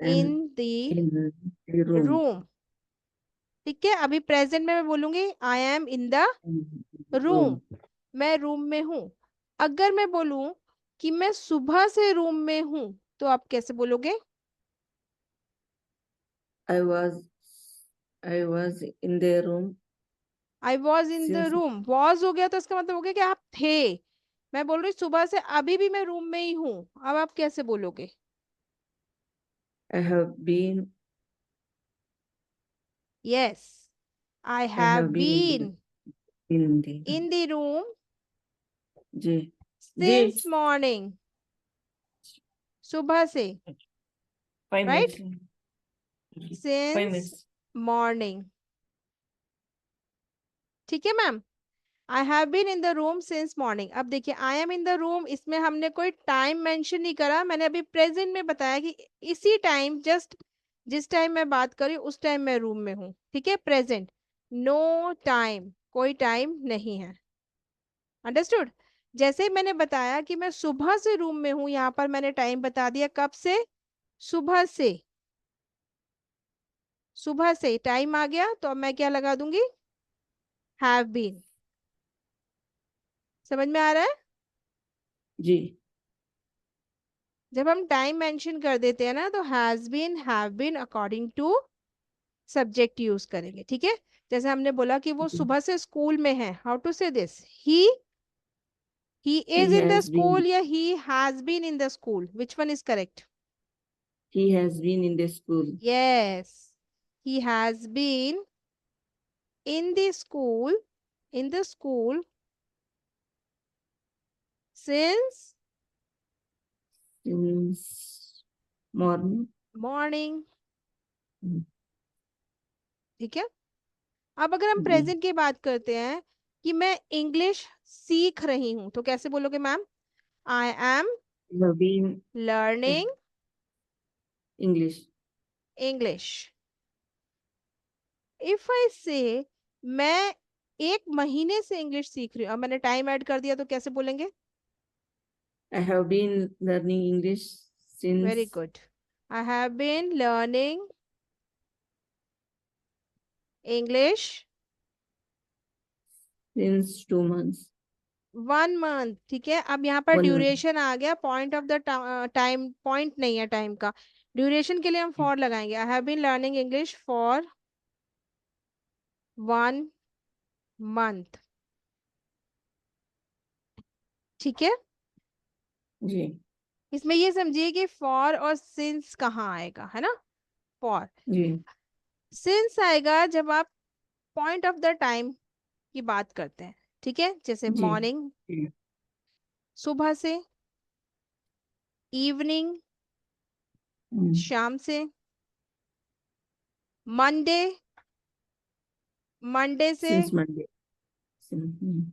In am the in the room. Room. ठीक है, अभी प्रेजेंट में मैं बोलूंगी आई am in the In the room, room. मैं रूम में हूं। अगर मैं बोलूं कि मैं सुबह से रूम में हूं, तो आप कैसे बोलोगे? I was I was in the room I was in the since room, was हो गया तो इसका मतलब हो गया कि आप थे। मैं बोल रही सुबह से अभी भी मैं रूम में ही हूँ, अब आप कैसे बोलोगे? I have been yes, I I have have been been in the in the room J J since morning, सुबह से। 5 minutes. Right, 5 minutes. Since morning. ठीक है ma'am, I have been in the room since morning. अब देखिए I am in the room, इसमें हमने कोई time mention नहीं करा, मैंने अभी प्रेजेंट में बताया कि इसी टाइम, जस्ट जिस टाइम मैं बात करी उस टाइम मैं रूम में हूँ। ठीक है, प्रेजेंट, नो टाइम, कोई टाइम नहीं है। अंडरस्टूड? जैसे ही मैंने बताया कि मैं सुबह से रूम में हूँ, यहाँ पर मैंने टाइम बता दिया, कब से? सुबह से। सुबह से टाइम आ गया तो अब मैं क्या लगा दूंगी? Have been. समझ में आ रहा है? जी जब हम टाइम मेंशन कर देते हैं ना, तो has been, have been according to subject use करेंगे। ठीक है, जैसे हमने बोला कि वो जी सुबह से स्कूल में है, how to say this? He is he in the has been school या he has been in the school, which one is correct? he has been in the school. Yes, he has been in the school, in the school since Since morning. Morning. Mm, ठीक है, अब अगर हम जी present की बात करते हैं कि मैं इंग्लिश सीख रही हूं, तो कैसे बोलोगे ma'am? I am you have been learning English. English. If I से मैं एक महीने से इंग्लिश सीख रही हूँ, अब मैंने टाइम ऐड कर दिया, तो कैसे बोलेंगे? I have been learning English very since good, I have been learning English 2 months. 1 month. ठीक है, अब यहाँ पर 1 month. ड्यूरेशन आ गया, point of the time, point नहीं है टाइम का, ड्यूरेशन के लिए हम फॉर लगाएंगे। I have been learning English for 1 month. ठीक है, जी इसमें ये समझिए कि फॉर और सिंस कहाँ आएगा, है ना? फॉर, जी सिंस आएगा जब आप पॉइंट ऑफ द टाइम की बात करते हैं। ठीक है, जैसे जी मॉर्निंग, जी सुबह से, इवनिंग, हम्म, शाम से, मंडे, मंडे से। since Monday. Since,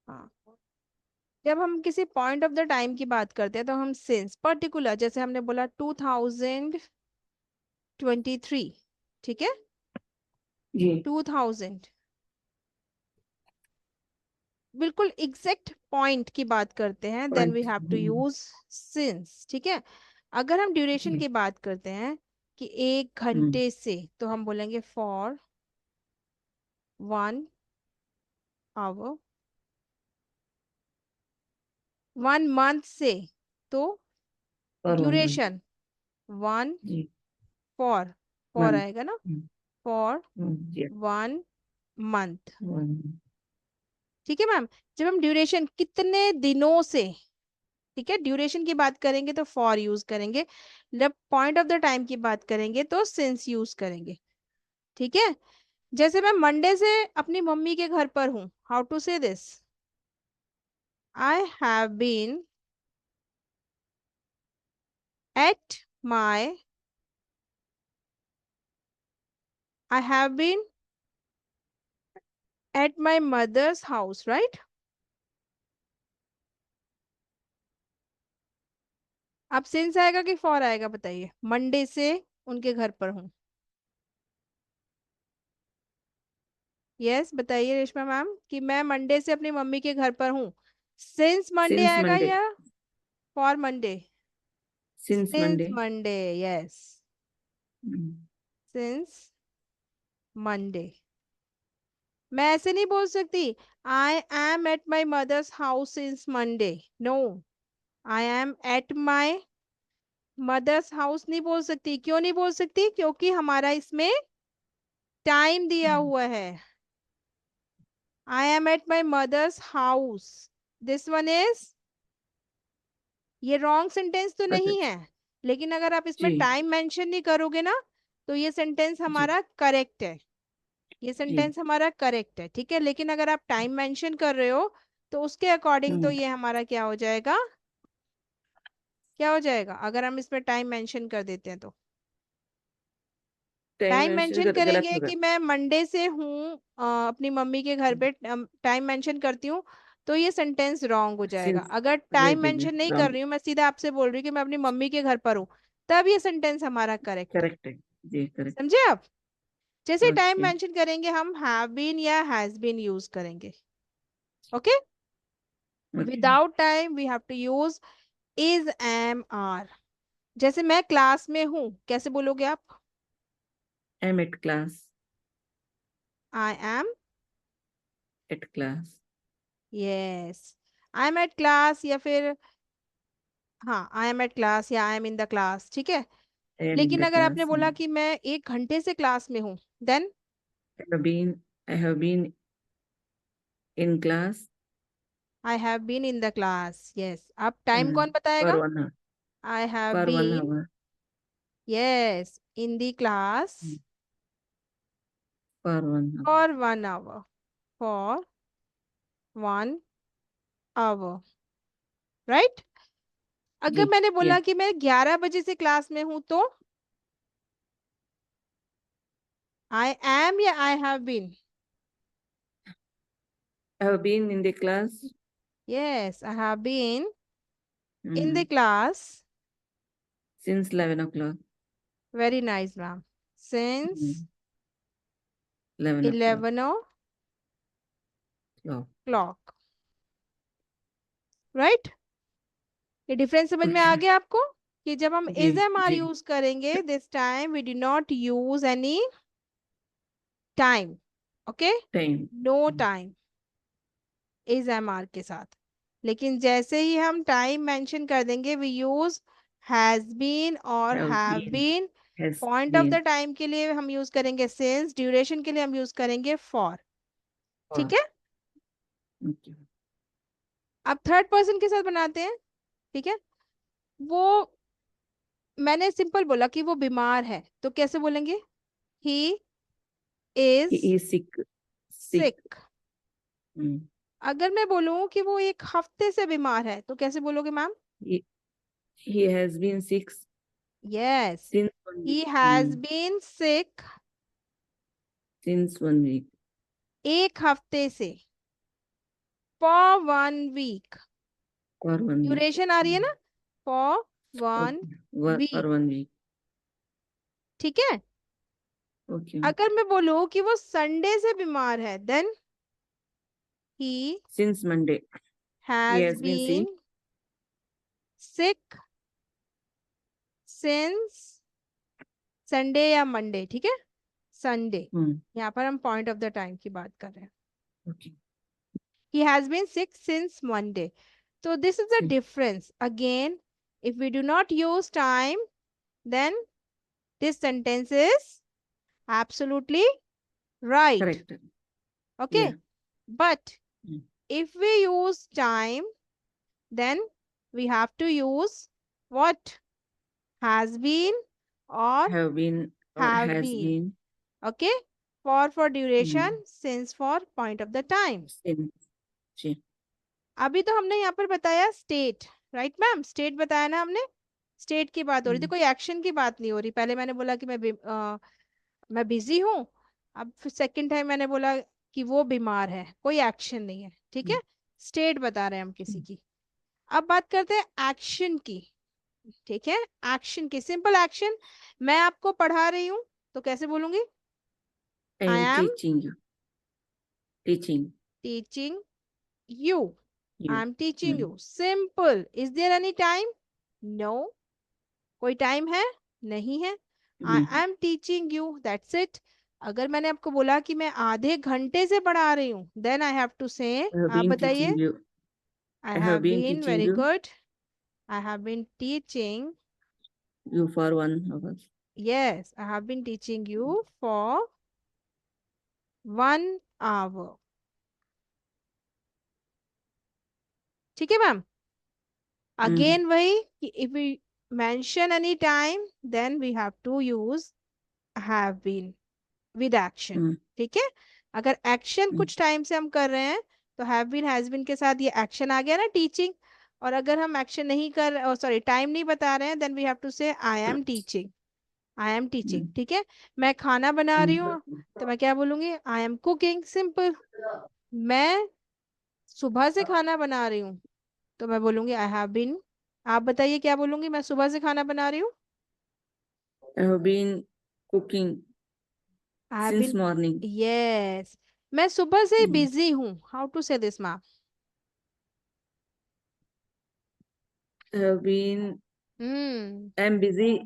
हाँ, जब हम किसी पॉइंट ऑफ द टाइम की बात करते हैं तो हम सिंस पर्टिकुलर, जैसे हमने बोला 2023। ठीक है, जी 2000, बिल्कुल एग्जैक्ट पॉइंट की बात करते हैं, then we point. Have to use since. ठीक है, अगर हम ड्यूरेशन जी की बात करते हैं कि 1 घंटे से, तो हम बोलेंगे फॉर 1 आवर। 1 मंथ से, तो for 1 month. ड्यूरेशन वन, जी फॉर, फॉर month. आएगा ना, फॉर जी 1 मंथ। 1 month. ठीक है मैम, जब हम ड्यूरेशन कितने दिनों से, ठीक है, ड्यूरेशन की बात करेंगे तो फॉर यूज करेंगे, जब पॉइंट ऑफ द टाइम की बात करेंगे तो सिंस यूज करेंगे। ठीक है, जैसे मैं मंडे से अपनी मम्मी के घर पर हूं, how to say this? I have been at my, I have been at my mother's house, right? अब सिंस आएगा कि फॉर आएगा, बताइए? मंडे से उनके घर पर हूँ। यस, बताइए रेशमा मैम कि मैं मंडे से अपनी मम्मी के घर पर हूँ, सिंस मंडे Since आएगा Monday. या for Monday? Since since Monday. Monday, yes, Mm. Since Monday. मैं ऐसे नहीं बोल सकती I am at my mother's house since Monday. No, I am at my mother's house नहीं बोल सकती। क्यों नहीं बोल सकती? क्योंकि हमारा इसमें टाइम दिया Mm. हुआ है। I am at my mother's house, this one is, ये रॉन्ग सेंटेंस तो अच्छा, नहीं है, लेकिन अगर आप इसमें जी टाइम मेंशन नहीं करोगे ना, तो ये सेंटेंस जी हमारा करेक्ट है। ये जी। सेंटेंस हमारा करेक्ट है, ठीक है। लेकिन अगर आप टाइम मेंशन कर रहे हो, तो उसके अकॉर्डिंग तो हम्म। ये हमारा क्या हो जाएगा? क्या हो जाएगा अगर हम इसमें टाइम मेंशन कर देते हैं तो? टाइम टाइम मेंशन मेंशन गलत करेंगे होगा। कि मैं मंडे से हूँ अपनी मम्मी के घर पे, टाइम मेंशन करती हूँ, तो ये सेंटेंस रॉन्ग हो जाएगा। सिंस अगर जी टाइम जी जी मेंशन नहीं कर रॉन्ग। रही हूँ, मैं सीधा आपसे बोल रही हूँ कि मैं अपनी मम्मी के घर पर हूँ, तब ये सेंटेंस हमारा करेक्ट है। करेक्ट है। जी करेक्ट। समझे आप? जैसे टाइम ओके मेंशन करेंगे हम हैव बीन या हैज बीन यूज करेंगे। Okay. Okay. Without time we have to use is, am, are. जैसे मैं क्लास में हूँ, कैसे बोलोगे आप? Am at class. I am, at class. Yes, I am at class, या फिर हाँ, आई एम एट क्लास या I am in the class, ठीक है। आई एम इन लेकिन द अगर आपने क्लास। बोला कि मैं 1 घंटे से क्लास में हूँ, then I have been in class I have been in the class, yes. अब टाइम कौन फॉर बताएगा? 1 hour. I have for one been, hour. Yes, in the class for 1 hour. For 1 hour, for 1 hour, right. अगर जी मैंने या। बोला कि मैं 11 बजे से क्लास में हूं, तो आई एम या I have been? I have been in the class. Yes, I have been in the class. Since 11 o'clock। Very nice ma'am. Since 11 o'clock। 11 o'clock, right. ये डिफरेंस समझ में आ ओके। गया आपको? कि जब हम जी इज एम आर जी। यूज करेंगे, this time we do not use any time. Okay, time. No time is am are के साथ। लेकिन जैसे ही हम टाइम मेंशन कर देंगे, वी यूज हैज बीन और have have been. Been. Has point of the been. Time के लिए हम यूज करेंगे सिंस, ड्यूरेशन के लिए हम यूज करेंगे फॉर। ठीक और है। ओके। अब थर्ड पर्सन के साथ बनाते हैं, ठीक है। वो, मैंने सिंपल बोला कि वो बीमार है, तो कैसे बोलेंगे? ही ही इज इज सिक। सिक। सिक। अगर मैं बोलूं कि वो 1 हफ्ते से बीमार है, तो कैसे बोलोगे ma'am? He has been sick yes, since 1 week। He has been sick since 1 week। 1 हफ्ते से, for 1 week. For 1 week। Duration आ रही है ना, for one okay for week 1 week। ठीक है। ओके। अगर मैं बोलूं कि वो संडे से बीमार है, then he since Monday. He has has been been sick. Sick since Sunday या मंडे, ठीक है, संडे। यहाँ पर हम पॉइंट ऑफ द टाइम की बात कर रहे हैं। Okay. He has been sick since Monday. So this is the difference. Again, if we do not use time, then this sentence is absolutely right. Correct. या। Okay. But if we use time, then we have to use what? Has been or have been और have has been. Been. Okay. For duration, since for point of the time. Since. जी। अभी तो हमने यहाँ पर बताया state, right ma'am, state बताया ना हमने। स्टेट की बात हो रही थी, कोई एक्शन की बात नहीं हो रही। पहले मैंने बोला कि मैं बिजी हूँ। अब फिर सेकंड टाइम मैंने बोला कि वो बीमार है, कोई एक्शन नहीं है, ठीक है। स्टेट बता रहे हैं हम किसी की। अब बात करते हैं एक्शन की, ठीक है। एक्शन की, सिंपल एक्शन। मैं आपको पढ़ा रही हूँ, तो कैसे बोलूंगी? I I am am teaching you. Teaching. Teaching you, You. I'm teaching you. Simple. Is there any time? No. कोई टाइम है? नहीं है. I am teaching you. That's it. अगर मैंने आपको बोला कि मैं आधे घंटे से पढ़ा रही हूँ, then I have to say, I have आप been बताइए. teaching you. I I have have been been, teaching very you. good. I have been teaching. You for 1 hour. Yes, I have been teaching you for 1 hour. ठीक है ma'am. Again वही कि if we mention any time, then we have to use have been with action. ठीक है. अगर action कुछ time से हम कर रहे हैं तो हैव बीन हैज बीन के साथ ये एक्शन आ गया ना, टीचिंग. और अगर हम एक्शन नहीं कर, सॉरी टाइम नहीं बता रहे हैं, देन वी हैव टू से I am teaching. I am teaching. ठीक है. मैं खाना बना रही हूँ तो मैं क्या बोलूंगी? I am cooking. सिंपल. मैं सुबह से खाना बना रही हूँ तो मैं बोलूंगी आई हैव बीन. आप बताइए क्या बोलूंगी मैं सुबह से खाना बना रही हूँ? I have been cooking I have since been. morning. Yes. मैं सुबह से बिजी हूँ. How to say this ma'am? I have been. Hmm. I am busy.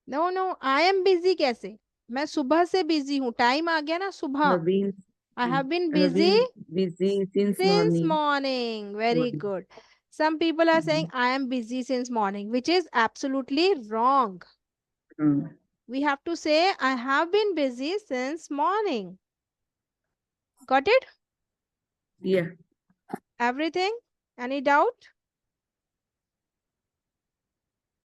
No no, I am busy कैसे? मैं सुबह से बिजी हूँ. टाइम आ गया ना I सुबह. have been. I have been I have busy been busy since since morning. morning. Very Morning. good. Some people are saying I am busy since morning, which is absolutely wrong. We have to say I have been busy since morning. Got it? Yeah. Everything? Any doubt?